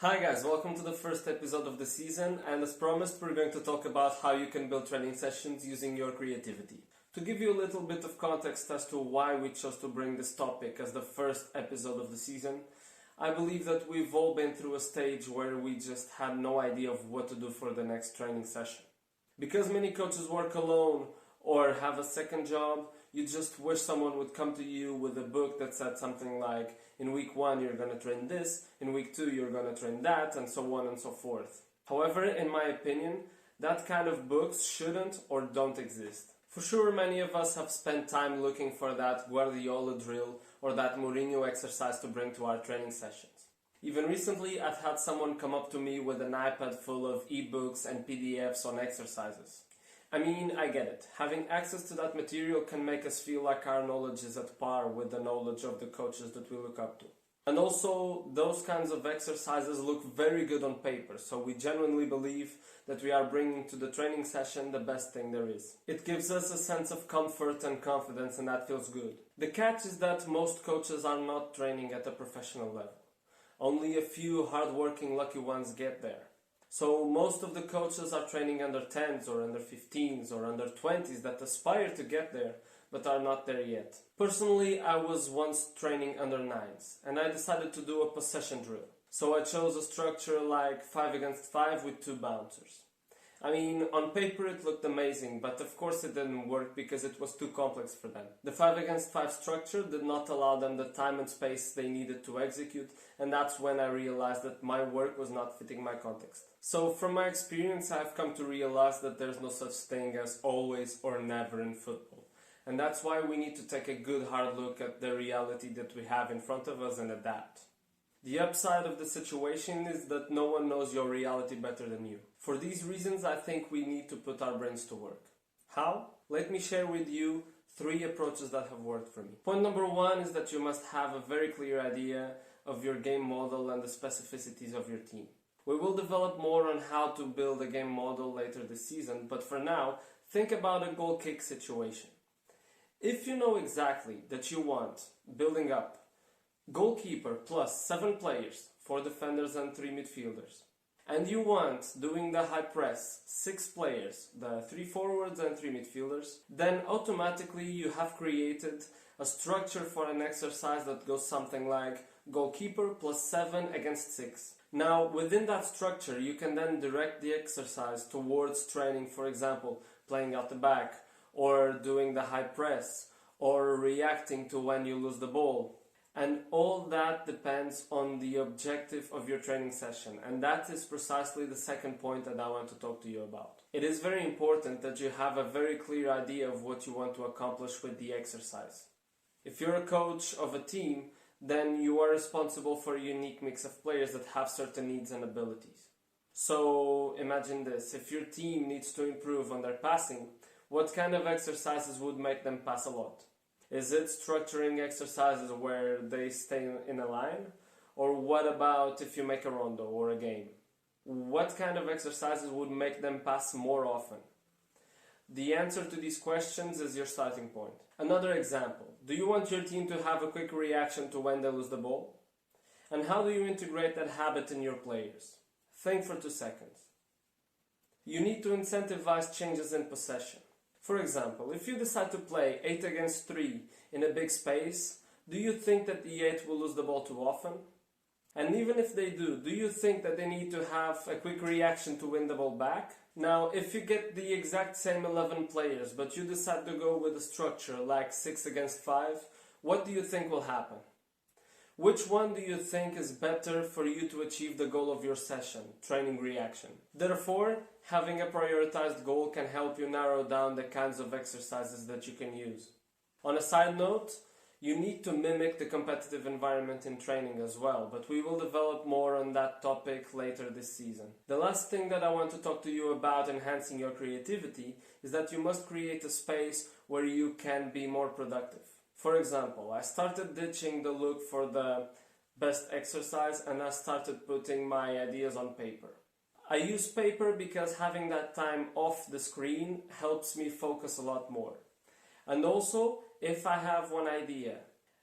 Hi guys, welcome to the first episode of the season, and as promised we're going to talk about how you can build training sessions using your creativity. To give you a little bit of context as to why we chose to bring this topic as the first episode of the season, I believe that we've all been through a stage where we just had no idea of what to do for the next training session. Because many coaches work alone or have a second job, you just wish someone would come to you with a book that said something like, in week 1 you're going to train this, in week 2 you're going to train that, and so on and so forth. However, in my opinion, that kind of books shouldn't or don't exist. For sure, many of us have spent time looking for that Guardiola drill or that Mourinho exercise to bring to our training sessions. Even recently, I've had someone come up to me with an iPad full of ebooks and PDFs on exercises. I mean, I get it. Having access to that material can make us feel like our knowledge is at par with the knowledge of the coaches that we look up to. And also, those kinds of exercises look very good on paper, so we genuinely believe that we are bringing to the training session the best thing there is. It gives us a sense of comfort and confidence, and that feels good. The catch is that most coaches are not training at a professional level. Only a few hard-working lucky ones get there. So most of the coaches are training under 10s or under 15s or under 20s that aspire to get there, but are not there yet. Personally, I was once training under 9s, and I decided to do a possession drill. So I chose a structure like 5 against 5 with 2 bouncers. I mean, on paper it looked amazing, but of course it didn't work because it was too complex for them. The 5 against 5 structure did not allow them the time and space they needed to execute, and that's when I realized that my work was not fitting my context. So from my experience, I've come to realize that there's no such thing as always or never in football. And that's why we need to take a good hard look at the reality that we have in front of us and adapt. The upside of the situation is that no one knows your reality better than you. For these reasons, I think we need to put our brains to work. How? Let me share with you 3 approaches that have worked for me. Point number 1 is that you must have a very clear idea of your game model and the specificities of your team. We will develop more on how to build a game model later this season, but for now, think about a goal kick situation. If you know exactly that you want, building up, goalkeeper plus 7 players, 4 defenders and 3 midfielders, and you want, doing the high press, 6 players, the 3 forwards and 3 midfielders, then automatically you have created a structure for an exercise that goes something like goalkeeper plus 7 against 6. Now, within that structure, you can then direct the exercise towards training, for example, playing out the back, or doing the high press, or reacting to when you lose the ball. And all that depends on the objective of your training session, and that is precisely the second point that I want to talk to you about. It is very important that you have a very clear idea of what you want to accomplish with the exercise. If you're a coach of a team, then you are responsible for a unique mix of players that have certain needs and abilities. So imagine this, if your team needs to improve on their passing, what kind of exercises would make them pass a lot? Is it structuring exercises where they stay in a line? Or what about if you make a rondo or a game? What kind of exercises would make them pass more often? The answer to these questions is your starting point. Another example. Do you want your team to have a quick reaction to when they lose the ball? And how do you integrate that habit in your players? Think for 2 seconds. You need to incentivize changes in possession. For example, if you decide to play 8 against 3 in a big space, do you think that the 8 will lose the ball too often? And even if they do you think that they need to have a quick reaction to win the ball back? Now, if you get the exact same 11 players, but you decide to go with a structure like 6 against 5, what do you think will happen? Which one do you think is better for you to achieve the goal of your session, training reaction? Therefore, having a prioritized goal can help you narrow down the kinds of exercises that you can use. On a side note, you need to mimic the competitive environment in training as well, but we will develop more on that topic later this season. The last thing that I want to talk to you about enhancing your creativity is that you must create a space where you can be more productive. For example, I started ditching the look for the best exercise and I started putting my ideas on paper. I use paper because having that time off the screen helps me focus a lot more. And also, if I have one idea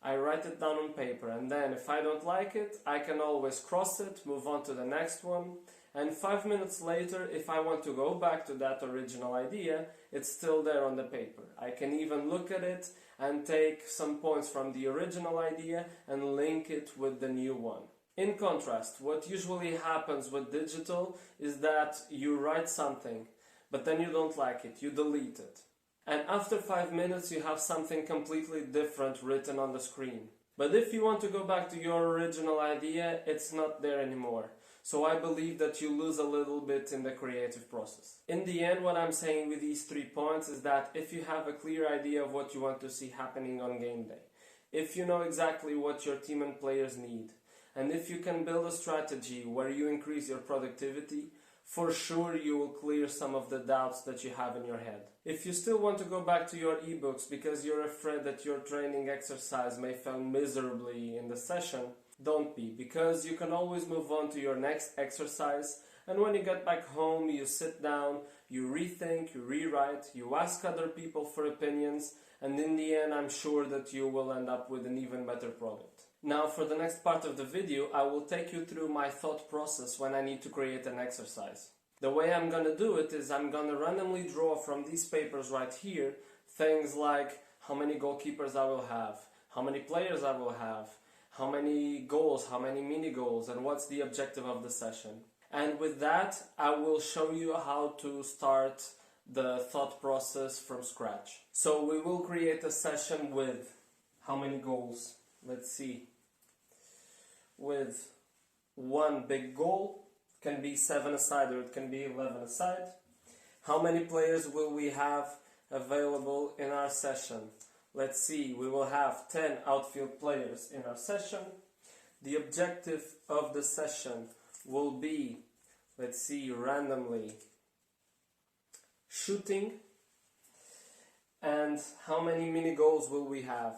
I write it down on paper, and then if I don't like it, I can always cross it, move on to the next one, and 5 minutes later, if I want to go back to that original idea, it's still there on the paper. I can even look at it and take some points from the original idea and link it with the new one. In contrast, what usually happens with digital is that you write something, but then you don't like it, you delete it. And after 5 minutes you have something completely different written on the screen. But if you want to go back to your original idea, it's not there anymore. So I believe that you lose a little bit in the creative process. In the end, what I'm saying with these 3 points is that if you have a clear idea of what you want to see happening on game day, if you know exactly what your team and players need, and if you can build a strategy where you increase your productivity, for sure you will clear some of the doubts that you have in your head. If you still want to go back to your ebooks because you're afraid that your training exercise may fail miserably in the session, don't be, because you can always move on to your next exercise, and when you get back home you sit down, you rethink, you rewrite, you ask other people for opinions, and in the end I'm sure that you will end up with an even better product. Now for the next part of the video I will take you through my thought process when I need to create an exercise. The way I'm gonna do it is I'm gonna randomly draw from these papers right here things like how many goalkeepers I will have, how many players I will have, how many goals, how many mini goals, and what's the objective of the session. And with that, I will show you how to start the thought process from scratch. So we will create a session with how many goals? Let's see. With 1 big goal, can be 7 aside or it can be 11 aside. How many players will we have available in our session? Let's see, we will have 10 outfield players in our session. The objective of the session will be, let's see, randomly, shooting. And how many mini goals will we have?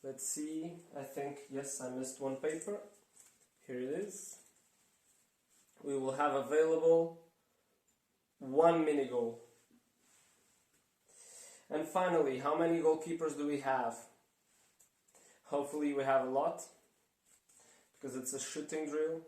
Let's see, I think, yes, I missed one paper. Here it is. We will have available 1 mini goal. And finally, how many goalkeepers do we have? Hopefully we have a lot, because it's a shooting drill.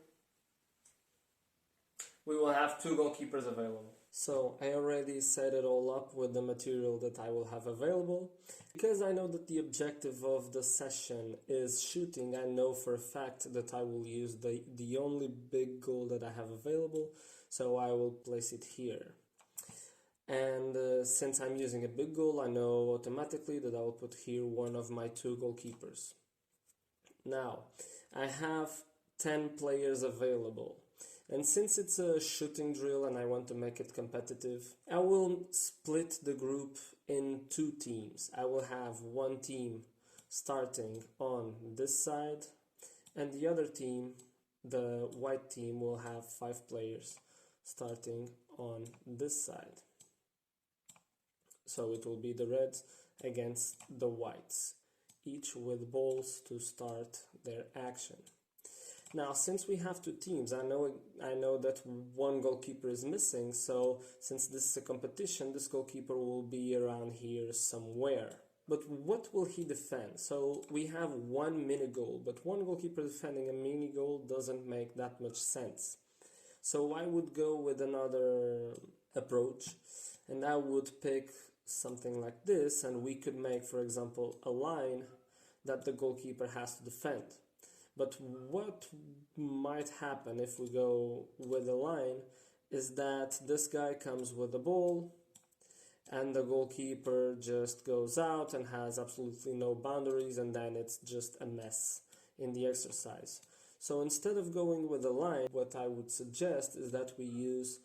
We will have 2 goalkeepers available. So I already set it all up with the material that I will have available. Because I know that the objective of the session is shooting, I know for a fact that I will use the only big goal that I have available, so I will place it here. And since I'm using a big goal, I know automatically that I will put here one of my 2 goalkeepers. Now, I have 10 players available. And since it's a shooting drill and I want to make it competitive, I will split the group in 2 teams. I will have 1 team starting on this side, and the other team, the white team, will have 5 players starting on this side. So it will be the reds against the whites, each with balls to start their action. Now, since we have 2 teams, I know that 1 goalkeeper is missing, so since this is a competition, this goalkeeper will be around here somewhere. But what will he defend? So we have 1 mini goal, but 1 goalkeeper defending a mini goal doesn't make that much sense. So I would go with another approach, and I would pick something like this, and we could make, for example, a line that the goalkeeper has to defend. But what might happen if we go with a line is that this guy comes with the ball and the goalkeeper just goes out and has absolutely no boundaries, and then it's just a mess in the exercise. So instead of going with a line, what I would suggest is that we use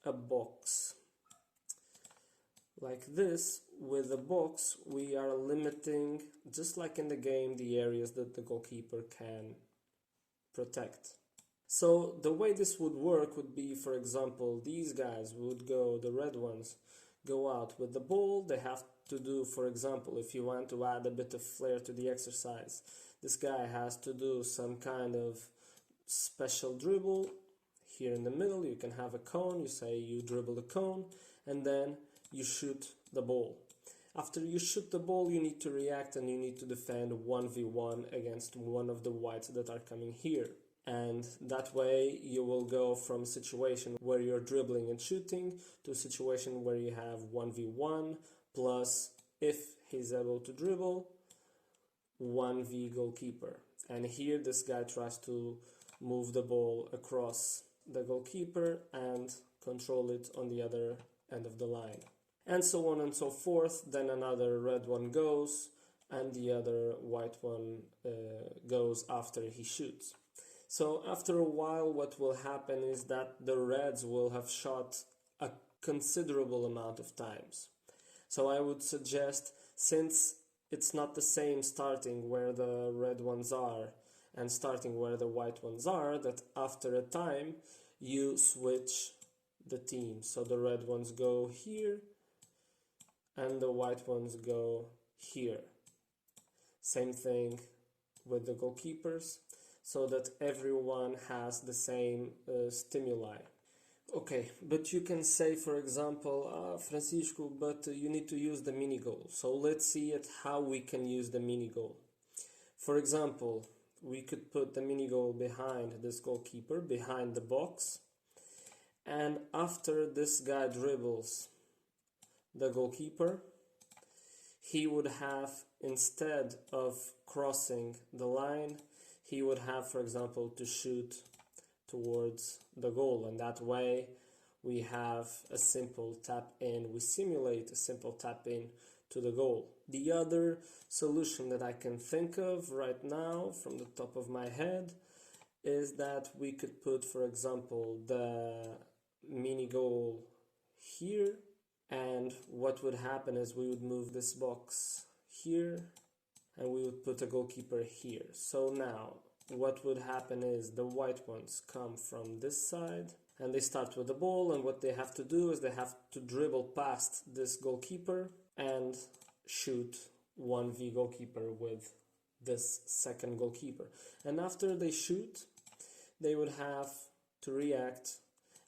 a box. Like this. With a box, we are limiting, just like in the game, the areas that the goalkeeper can protect. So the way this would work would be, for example, these guys would go, the red ones, go out with the ball. They have to do, for example, if you want to add a bit of flair to the exercise, this guy has to do some kind of special dribble. Here in the middle you can have a cone, you say you dribble the cone, and then you shoot the ball. After you shoot the ball, you need to react and you need to defend 1v1 against one of the whites that are coming here. And that way you will go from a situation where you're dribbling and shooting to a situation where you have 1v1 plus, if he's able to dribble, 1v goalkeeper. And here this guy tries to move the ball across the goalkeeper and control it on the other end of the line. And so on and so forth. Then another red one goes and the other white one goes after he shoots. So after a while what will happen is that the reds will have shot a considerable amount of times. So I would suggest, since it's not the same starting where the red ones are and starting where the white ones are, that after a time you switch the teams. So the red ones go here and the white ones go here. Same thing with the goalkeepers, so that everyone has the same stimuli. Okay, but you can say, for example, Francisco, but you need to use the mini goal. So let's see how we can use the mini goal. For example, we could put the mini goal behind this goalkeeper, behind the box, and after this guy dribbles the goalkeeper, he would have, instead of crossing the line, he would have, for example, to shoot towards the goal, and that way we have a simple tap in, we simulate a simple tap in to the goal. The other solution that I can think of right now from the top of my head is that we could put, for example, the mini goal here, and what would happen is we would move this box here and we would put a goalkeeper here. So now what would happen is the white ones come from this side and they start with the ball, and what they have to do is they have to dribble past this goalkeeper and shoot 1v goalkeeper with this second goalkeeper. And after they shoot, they would have to react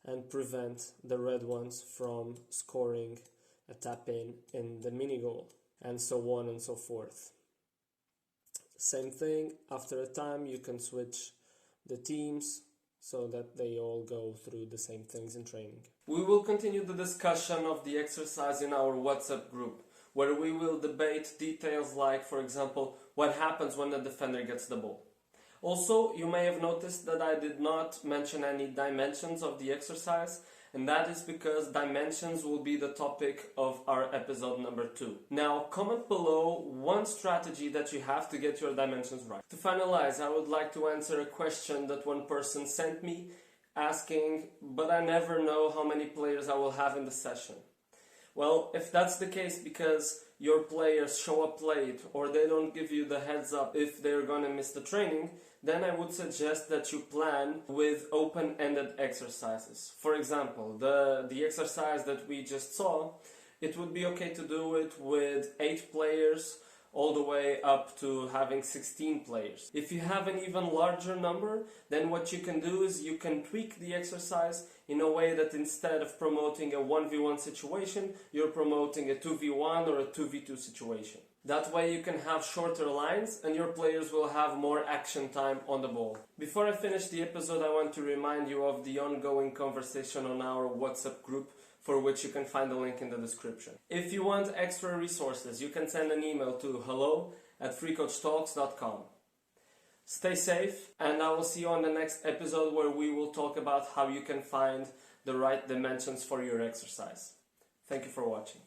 and prevent the red ones from scoring a tap in the mini goal, and so on and so forth. Same thing, after a time you can switch the teams so that they all go through the same things in training. We will continue the discussion of the exercise in our WhatsApp group, where we will debate details like, for example, what happens when the defender gets the ball. Also, you may have noticed that I did not mention any dimensions of the exercise, and that is because dimensions will be the topic of our episode number 2. Now, comment below one strategy that you have to get your dimensions right. To finalize, I would like to answer a question that one person sent me, asking, but I never know how many players I will have in the session. Well, if that's the case because your players show up late or they don't give you the heads up if they're gonna miss the training, then I would suggest that you plan with open-ended exercises. For example, the exercise that we just saw, it would be okay to do it with 8 players all the way up to having 16 players. If you have an even larger number, then what you can do is you can tweak the exercise in a way that instead of promoting a 1v1 situation, you're promoting a 2v1 or a 2v2 situation. That way you can have shorter lines and your players will have more action time on the ball. Before I finish the episode, I want to remind you of the ongoing conversation on our WhatsApp group, for which you can find the link in the description. If you want extra resources, you can send an email to hello@freecoachtalks.com. Stay safe, and I will see you on the next episode where we will talk about how you can find the right dimensions for your exercise. Thank you for watching.